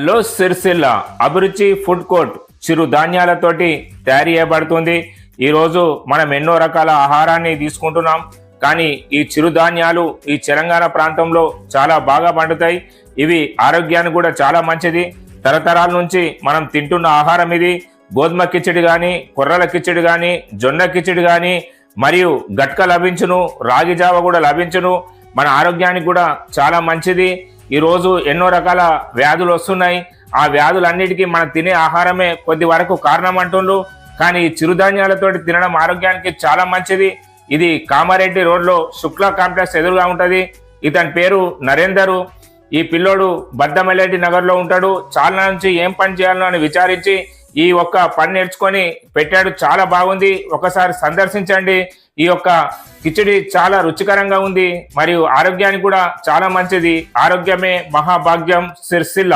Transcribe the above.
లో సిరిసిల్ల అభిరుచి food court చిరు ధాన్యాలతోటి తయారు చేయబడుతుంది. ఈరోజు మనం ఎన్నో రకాల ఆహారాన్ని తీసుకుంటున్నాం, కానీ ఈ చిరుధాన్యాలు ఈ తెలంగాణ ప్రాంతంలో చాలా బాగా పండుతాయి. ఇవి ఆరోగ్యానికి కూడా చాలా మంచిది. తరతరాల నుంచి మనం తింటున్న ఆహారం ఇది. గోధుమ కిచిడి కానీ, కొర్రల కిచిడి కానీ, జొన్న కిచిడి కానీ, మరియు గట్క లభించును, రాగి జావ కూడా లభించును. మన ఆరోగ్యానికి కూడా చాలా మంచిది. ఈరోజు ఎన్నో రకాల వ్యాధులు వస్తున్నాయి. ఆ వ్యాధులన్నిటికీ మనం తినే ఆహారమే కొద్ది వరకు కారణం అంటుండ్రు, కానీ ఈ చిరుధాన్యాలతోటి తినడం ఆరోగ్యానికి చాలా మంచిది. ఇది కామారెడ్డి రోడ్లో శుక్లా కాంప్లెక్స్ ఎదురుగా ఉంటుంది. ఇతని పేరు నరేందరు. ఈ పిల్లోడు బద్దమల్లెడ్డి నగర్లో ఉంటాడు. చాలా నుంచి ఏం పని చేయాలో అని విచారించి ఈ ఒక్క పని నేర్చుకొని పెట్టాడు. చాలా బాగుంది, ఒకసారి సందర్శించండి. ఈ యొక్క కిచిడి చాలా రుచికరంగా ఉంది, మరియు ఆరోగ్యానికి కూడా చాలా మంచిది. ఆరోగ్యమే మహాభాగ్యం. సిరిసిల్ల.